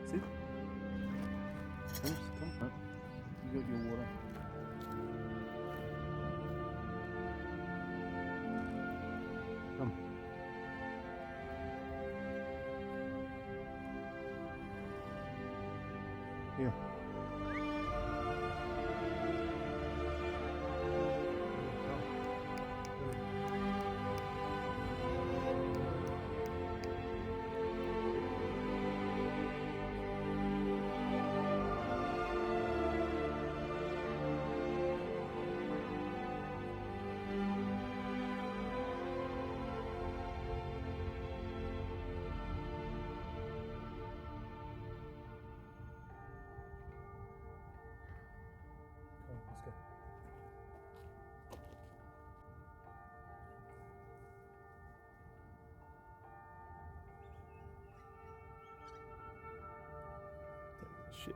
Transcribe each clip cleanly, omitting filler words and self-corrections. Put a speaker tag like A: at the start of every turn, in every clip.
A: Sit. Fenris, come. Oh, you got your water. Come. Here. Let's go. Shit.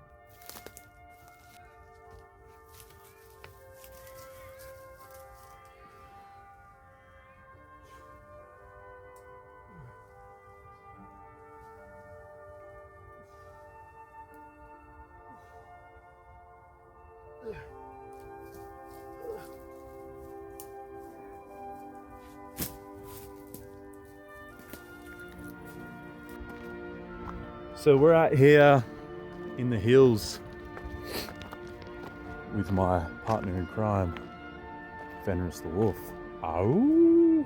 A: So we're out here in the hills with my partner in crime, Fenris the wolf. Ow!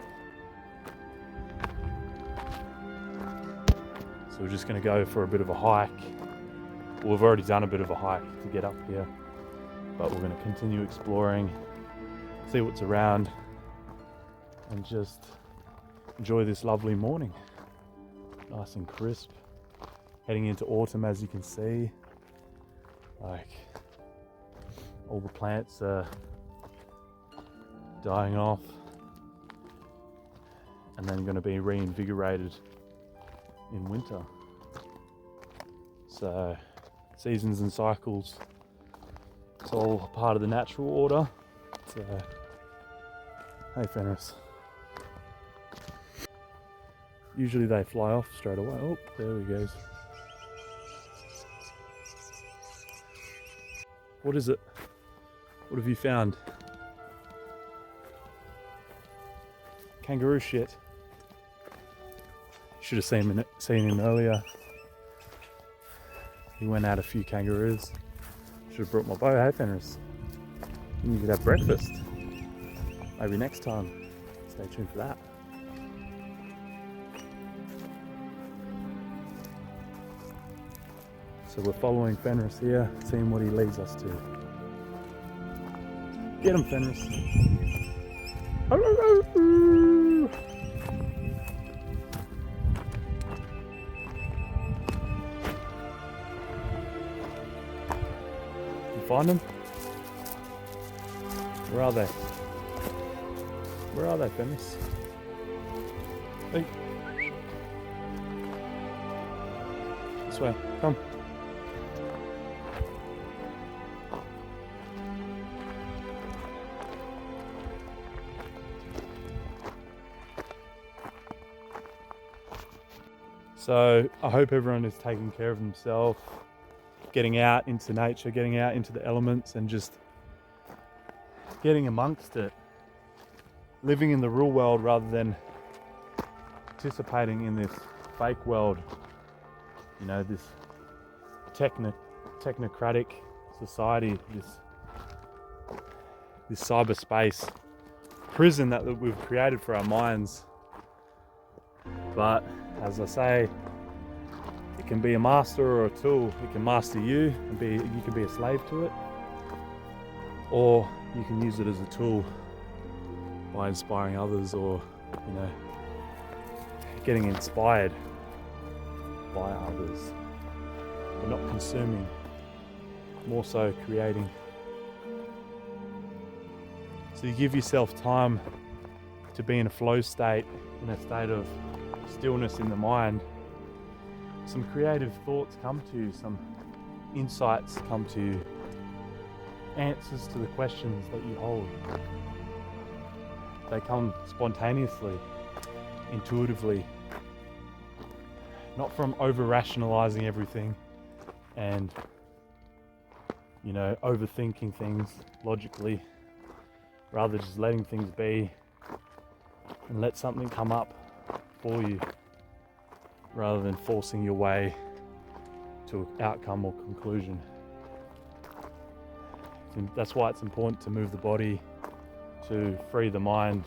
A: So we're just going to go for a bit of a hike. Well, we've already done a bit of a hike to get up here, but we're going to continue exploring, see what's around, and just enjoy this lovely morning. Nice and crisp. Heading into autumn, as you can see. Like, all the plants are dying off and then going to be reinvigorated in winter. So, seasons and cycles, it's all part of the natural order. So, hey Fenris. Usually they fly off straight away. Oh, there he goes. What is it? What have you found? Kangaroo shit. Should have seen him earlier. He went out a few kangaroos. Should have brought my bow, hey Fenris. And you could have breakfast. Maybe next time. Stay tuned for that. So we're following Fenris here, seeing what he leads us to. Get him, Fenris. You find them? Where are they? Where are they, Fenris? Hey. This way, come. So I hope everyone is taking care of themselves, getting out into nature, getting out into the elements and just getting amongst it. Living in the real world rather than participating in this fake world. You know, this technocratic society, this cyberspace prison that we've created for our minds. But as I say, it can be a master or a tool. It can master you and you can be a slave to it, or you can use it as a tool by inspiring others, or getting inspired by others. But not consuming, more so creating. So you give yourself time to be in a flow state, in a state of stillness in the mind. Some creative thoughts come to you, some insights come to you, answers to the questions that you hold. They come spontaneously, intuitively, not from over-rationalizing everything and, you know, overthinking things logically, rather just letting things be and let something come up for you, rather than forcing your way to an outcome or conclusion. And that's why it's important to move the body, to free the mind.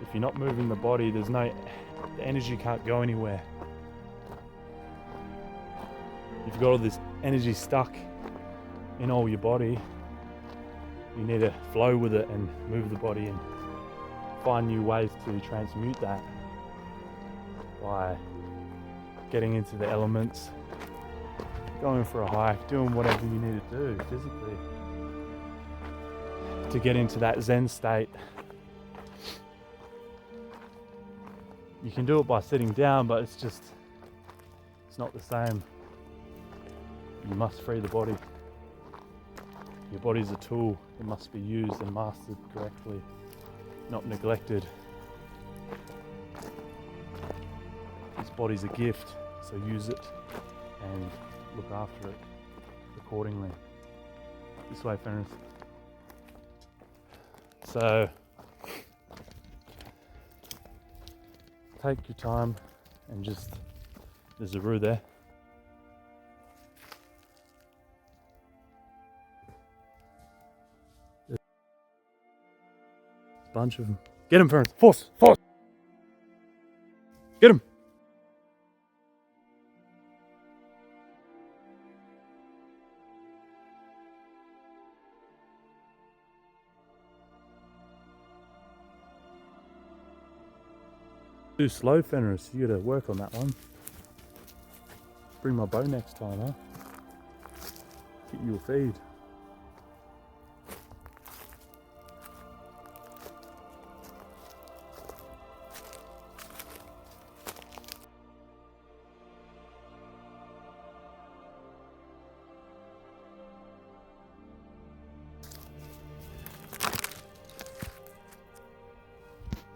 A: If you're not moving the body, the energy can't go anywhere. You've got all this energy stuck in all your body. You need to flow with it and move the body and find new ways to transmute that by getting into the elements, going for a hike, doing whatever you need to do physically to get into that Zen state. You can do it by sitting down, but it's not the same. You must free the body. Your body is a tool. It must be used and mastered correctly, not neglected. This body's a gift, so use it and look after it accordingly. This way, fenris. So take your time and just, there's a roux there. There's a bunch of them. Get him, fenris. Force! Get him! Too slow, fenris. You gotta work on that one. Bring my bow next time, huh? Get you a feed.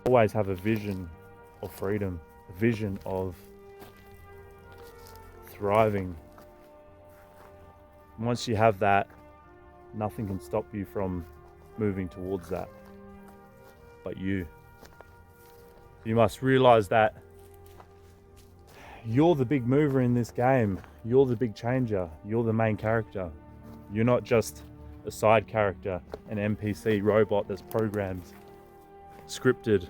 A: Always have a vision of freedom, a vision of thriving. And once you have that, nothing can stop you from moving towards that but you. You must realize that you're the big mover in this game. You're the big changer. You're the main character. You're not just a side character, an NPC robot that's programmed, scripted.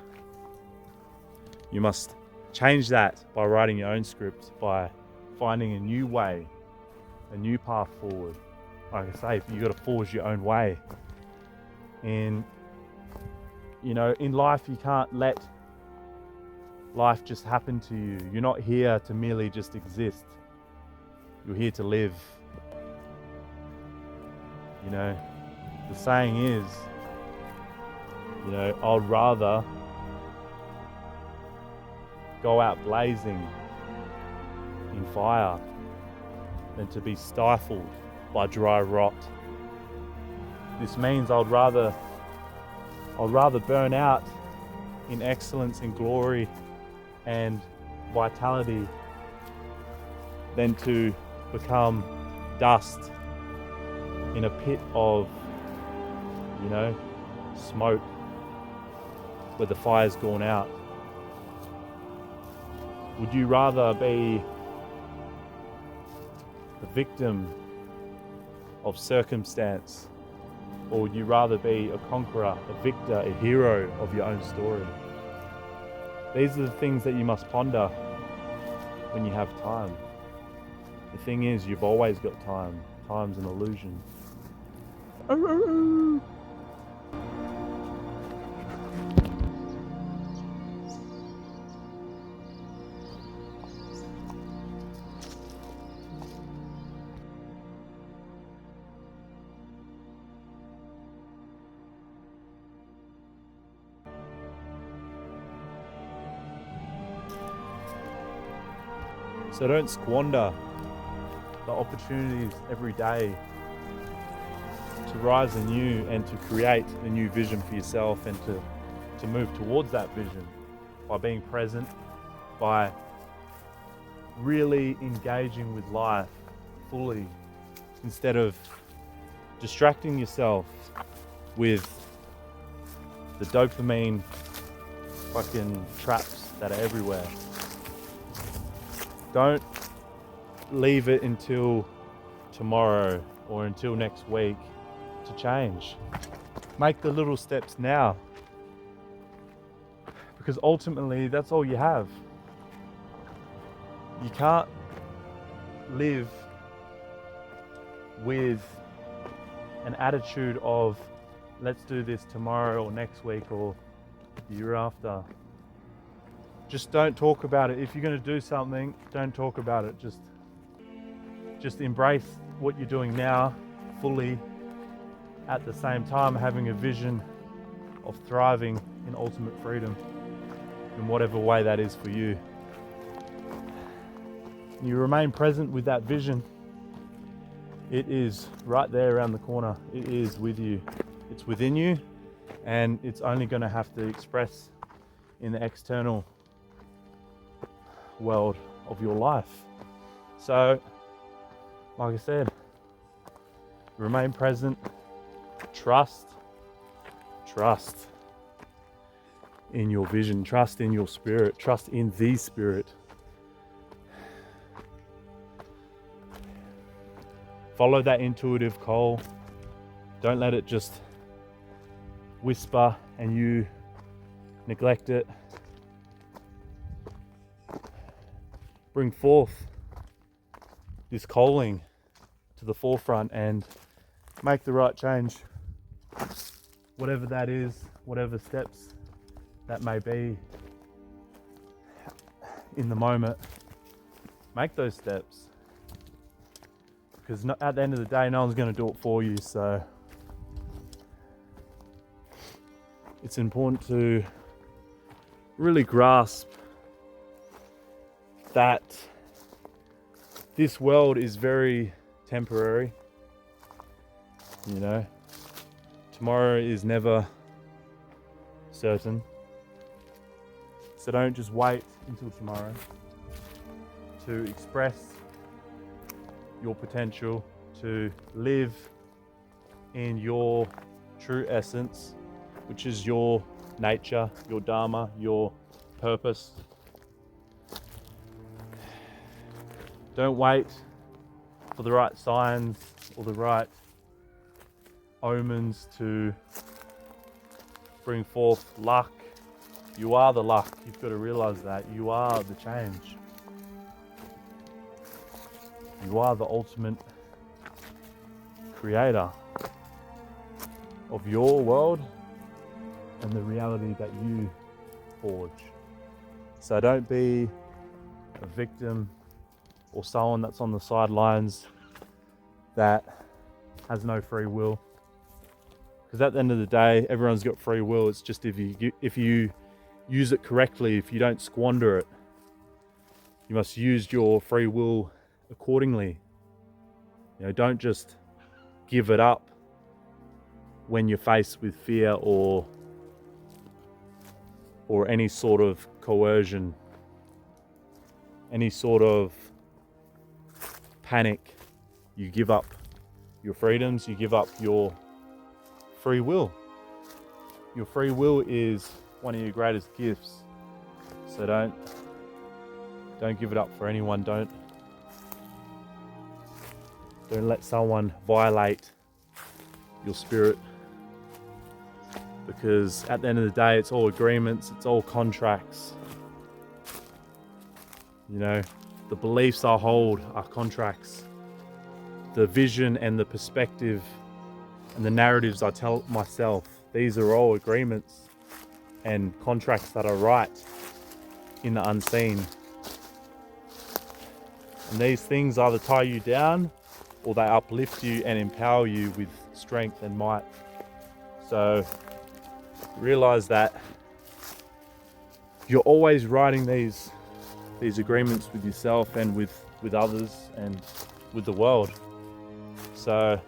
A: You must change that by writing your own script, by finding a new way, a new path forward. Like I say, you got to forge your own way. And, you know, in life, you can't let life just happen to you. You're not here to merely just exist. You're here to live. You know, the saying is, you know, I'd rather go out blazing in fire than to be stifled by dry rot. This means I'd rather burn out in excellence and glory and vitality than to become dust in a pit of, you know, smoke where the fire's gone out. Would you rather be a victim of circumstance, or would you rather be a conqueror, a victor, a hero of your own story? These are the things that you must ponder when you have time. The thing is, you've always got time. Time's an illusion. So don't squander the opportunities every day to rise anew and to create a new vision for yourself, and to move towards that vision by being present, by really engaging with life fully, instead of distracting yourself with the dopamine fucking traps that are everywhere. Don't leave it until tomorrow or until next week to change. Make the little steps now, because ultimately that's all you have. You can't live with an attitude of let's do this tomorrow or next week or the year after. Just don't talk about it. If you're going to do something, don't talk about it. Just embrace what you're doing now fully, at the same time having a vision of thriving in ultimate freedom in whatever way that is for you. You remain present with that vision. It is right there around the corner. It is with you. It's within you, and it's only going to have to express in the external world of your life. So, like I said, remain present, trust in your vision, trust in your spirit, trust in the spirit. Follow that intuitive call. Don't let it just whisper and you neglect it. Bring forth this calling to the forefront and make the right change. Whatever that is, whatever steps that may be in the moment, make those steps. Because at the end of the day, no one's going to do it for you. So it's important to really grasp that this world is very temporary. You know, tomorrow is never certain. So don't just wait until tomorrow to express your potential, to live in your true essence, which is your nature, your dharma, your purpose. Don't wait for the right signs or the right omens to bring forth luck. You are the luck. You've got to realize that. You are the change. You are the ultimate creator of your world and the reality that you forge. So don't be a victim or someone that's on the sidelines that has no free will. Because at the end of the day, everyone's got free will. It's just if you use it correctly, if you don't squander it, you must use your free will accordingly. You know, don't just give it up when you're faced with fear or any sort of coercion, any sort of panic. You give up your freedoms, you give up your free will. Your free will is one of your greatest gifts. So don't give it up for anyone. Don't let someone violate your spirit, because at the end of the day, it's all agreements, it's all contracts. You know, the beliefs I hold are contracts. The vision and the perspective and the narratives I tell myself, these are all agreements and contracts that I write in the unseen. And these things either tie you down or they uplift you and empower you with strength and might. So realize that you're always writing these agreements with yourself and with others and with the world. So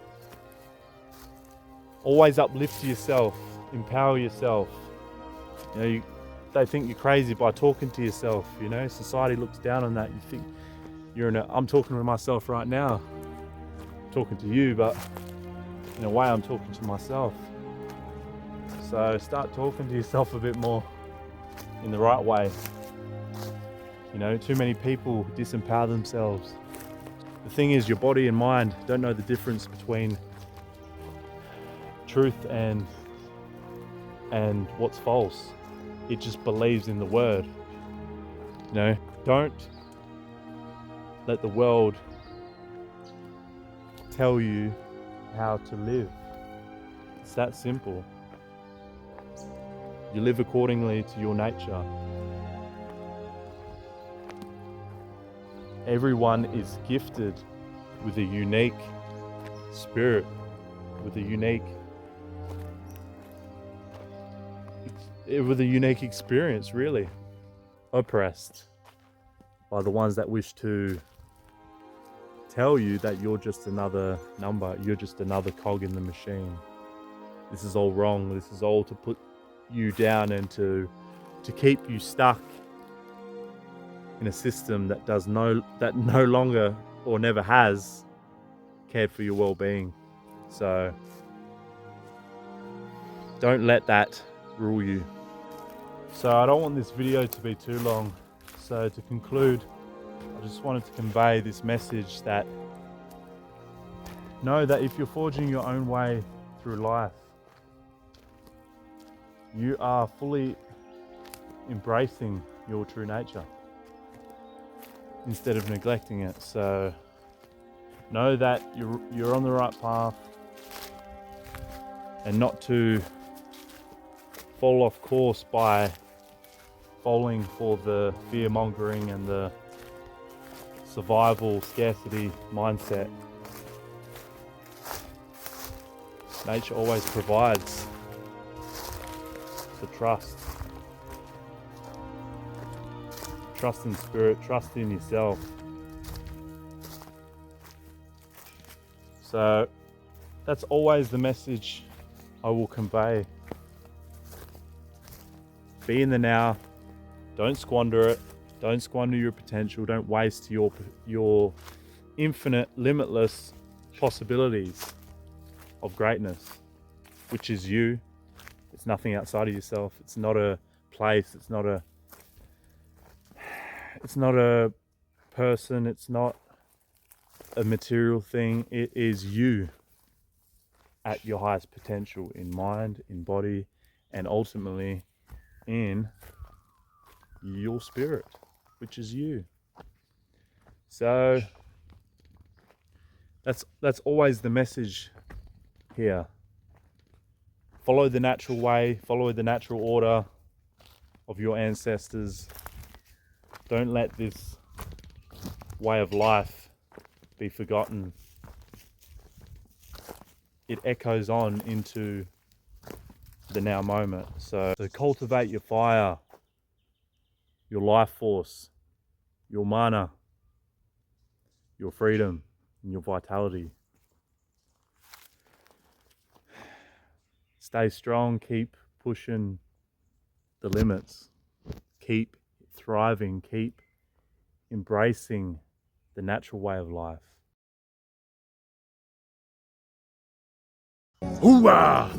A: always uplift yourself, empower yourself. You know, they think you're crazy by talking to yourself. You know, society looks down on that. You think I'm talking to myself right now. I'm talking to you, but in a way I'm talking to myself. So start talking to yourself a bit more in the right way. You know, too many people disempower themselves. The thing is, your body and mind don't know the difference between truth and what's false. It just believes in the word. You know, don't let the world tell you how to live. It's that simple. You live accordingly to your nature. Everyone is gifted with a unique spirit, with a unique experience, really. Oppressed by the ones that wish to tell you that you're just another number, you're just another cog in the machine. This is all wrong. This is all to put you down and to keep you stuck in a system that no longer or never has cared for your well-being. So don't let that rule you. So I don't want this video to be too long. So to conclude, I just wanted to convey this message that know that if you're forging your own way through life, you are fully embracing your true nature instead of neglecting it. So know that you're on the right path, and not to fall off course by falling for the fear-mongering and the survival scarcity mindset. Nature always provides. So trust in spirit, trust in yourself. So that's always the message I will convey. Be in the now. Don't squander it. Don't squander your potential. Don't waste your infinite, limitless possibilities of greatness, which is you. It's nothing outside of yourself. It's not a place. It's not a person. It's not a material thing. It is you at your highest potential in mind, in body, and ultimately in your spirit, which is you. So that's always the message here. Follow the natural way, follow the natural order of your ancestors. Don't let this way of life be forgotten. It echoes on into the now moment. So cultivate your fire, your life force, your mana, your freedom, and your vitality. Stay strong, keep pushing the limits, keep thriving, keep embracing the natural way of life. Hoorah!